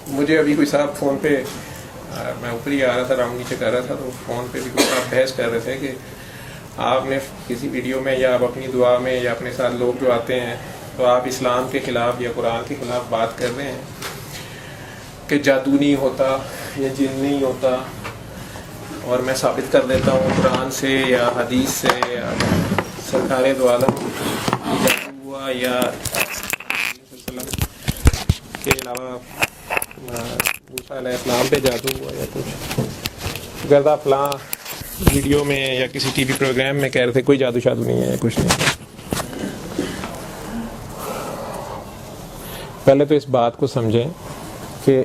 मुझे अभी कोई साहब फ़ोन पे मैं ऊपर ही आ रहा था, राउंड नीचे कर रहा था, तो फ़ोन पे भी कोई साहब बहस कर रहे थे कि आपने किसी वीडियो में या आप अपनी दुआ में या अपने साथ लोग जो आते हैं तो आप इस्लाम के ख़िलाफ़ या कुरान के ख़िलाफ़ बात कर रहे हैं कि जादू नहीं होता या जिन नहीं होता। और मैं साबित कर देता हूँ कुरान से या हदीस से या सरकार दो आलम जादू हुआ या के अलावा मूसा अलैहिस्सलाम पे जादू हुआ या कुछ गर्दा फलां वीडियो में या किसी टीवी प्रोग्राम में कह रहे थे कोई जादू शादू नहीं है, कुछ नहीं। पहले तो इस बात को समझें कि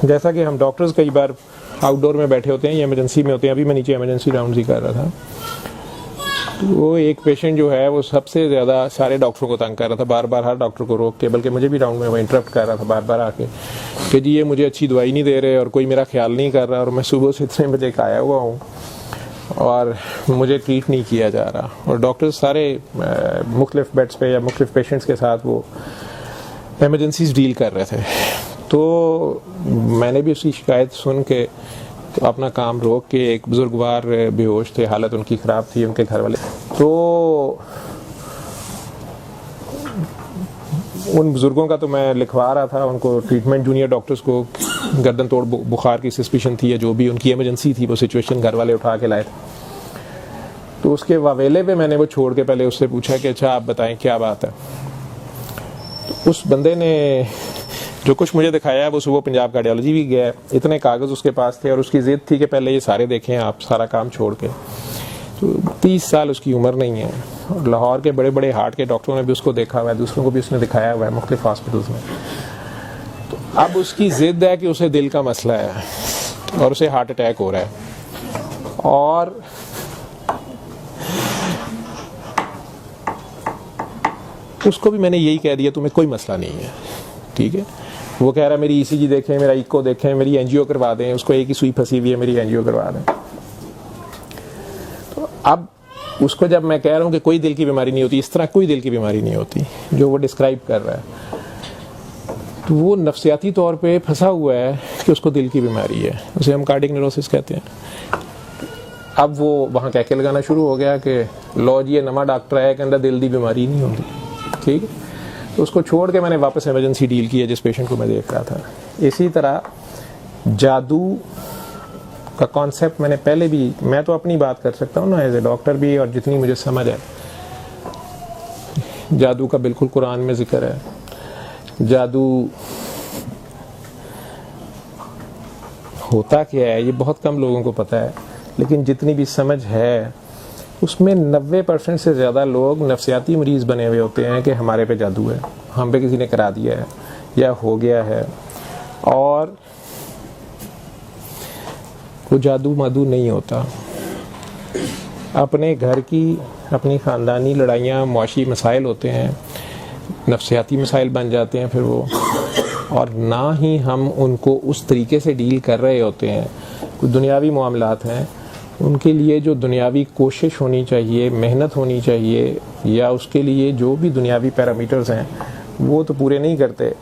जैसा कि हम डॉक्टर्स कई बार आउटडोर में बैठे होते हैं या इमरजेंसी में होते हैं, अभी मैं नीचे इमरजेंसी राउंड ही कर रहा था, तो वो एक पेशेंट जो है वो सबसे ज़्यादा सारे डॉक्टरों को तंग कर रहा था, बार बार हर डॉक्टर को रोक के, बल्कि मुझे भी राउंड में वो इंटरप्ट कर रहा था बार बार आके कि जी ये मुझे अच्छी दवाई नहीं दे रहे और कोई मेरा ख्याल नहीं कर रहा और मैं सुबह से इतने बजे का आया हुआ हूँ और मुझे ट्रीट नहीं किया जा रहा। और डॉक्टर सारे मुख्तलिफ बेड्स पे या मुख्तलिफ पेशेंट्स के साथ वो एमरजेंसीज डील कर रहे थे। तो मैंने भी उसकी शिकायत सुन के तो अपना काम रोक के, एक बुजुर्गवार बेहोश थे, हालत उनकी ख़राब थी, उनके घर वाले, तो उन बुज़ुर्गों का तो मैं लिखवा रहा था उनको ट्रीटमेंट, जूनियर डॉक्टर्स को गर्दन तोड़ बुखार की सस्पिशन थी या जो भी उनकी इमरजेंसी थी वो सिचुएशन घर वाले उठा के लाए थे। तो उसके वावेले पे मैंने वो छोड़ के पहले उससे पूछा कि अच्छा आप बताएं क्या बात है। तो उस बंदे ने जो कुछ मुझे दिखाया वो सुबह पंजाब कार्डियोलॉजी भी गया, इतने कागज़ उसके पास थे और उसकी ज़िद थी कि पहले ये सारे देखें आप, सारा काम छोड़ के। तो 30 साल उसकी उम्र नहीं है और लाहौर के बड़े बड़े हार्ट के डॉक्टरों ने भी उसको देखा हुआ है, दूसरों को भी उसने दिखाया हुआ है मुख्तलिफ हॉस्पिटल्स में। तो अब उसकी ज़िद है कि उसे दिल का मसला है और उसे हार्ट अटैक हो रहा है और उसको भी मैंने यही कह दिया तुम्हें कोई मसला नहीं है, ठीक है। वो कह रहा है मेरी ईसीजी देखें, मेरा इको देखें, मेरी एनजीओ करवा दें, उसको एक ही सुई फंसी हुई है, मेरी एनजीओ करवा दें। तो अब उसको जब मैं कह रहा हूँ कि कोई दिल की बीमारी नहीं होती, इस तरह कोई दिल की बीमारी नहीं होती जो वो डिस्क्राइब कर रहा है, तो वो नफ्सियाती तौर पे फंसा हुआ है कि उसको दिल की बीमारी है, उसे हम कार्डियक न्यूरोसिस कहते हैं। अब वो वहाँ कह के लगाना शुरू हो गया कि लो जी ये नवा डॉक्टर है, कहता दिल की बीमारी नहीं होती, ठीक है। तो उसको छोड़ के मैंने वापस इमरजेंसी डील की है जिस पेशेंट को मैं देख रहा था। इसी तरह जादू का कॉन्सेप्ट मैंने पहले भी, मैं तो अपनी बात कर सकता हूँ ना एज ए डॉक्टर भी, और जितनी मुझे समझ है जादू का बिल्कुल कुरान में जिक्र है। जादू होता क्या है ये बहुत कम लोगों को पता है, लेकिन जितनी भी समझ है उसमें 90% से ज़्यादा लोग नफ्सियाती मरीज़ बने हुए होते हैं कि हमारे पे जादू है, हम पे किसी ने करा दिया है या हो गया है। और वो जादू मादू नहीं होता। अपने घर की अपनी ख़ानदानी लड़ाइयाँ, मुआशी मसाइल होते हैं, नफ्सियाती मसाइल बन जाते हैं फिर वो, और ना ही हम उनको उस तरीके से डील कर रहे होते हैं। कुछ दुनियावी मामलात हैं उनके लिए जो दुनियावी कोशिश होनी चाहिए, मेहनत होनी चाहिए, या उसके लिए जो भी दुनियावी पैरामीटर्स हैं वो तो पूरे नहीं करते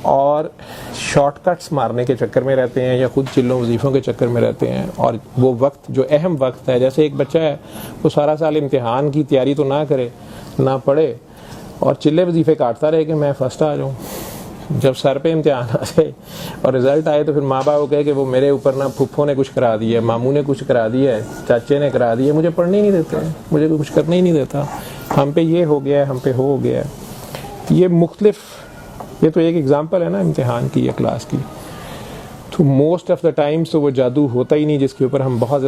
और शॉर्टकट्स मारने के चक्कर में रहते हैं या खुद चिल्लों वजीफ़ों के चक्कर में रहते हैं। और वो वक्त जो अहम वक्त है, जैसे एक बच्चा है वो सारा साल इम्तिहान की तैयारी तो ना करे, ना पढ़े और चिल्ले वजीफ़े काटता रहे कि मैं फर्स्ट आ जाऊँ, जब सर पे इम्तिहान आ जाए और रिज़ल्ट आए तो फिर माँ बाप कहे कि वो मेरे ऊपर ना फुफ्फो ने कुछ करा दिया, मामू ने कुछ करा दिया, चाचे ने करा दिया, मुझे पढ़ने ही नहीं देते, मुझे कुछ करने ही नहीं देता, हम पे ये हो गया है, हम पे हो गया है। ये मुख्तलिफ, ये तो एक एग्जांपल है ना इम्तिहान की या क्लास की। तो मोस्ट ऑफ द टाइम्स तो वो जादू होता ही नहीं जिसके ऊपर हम बहुत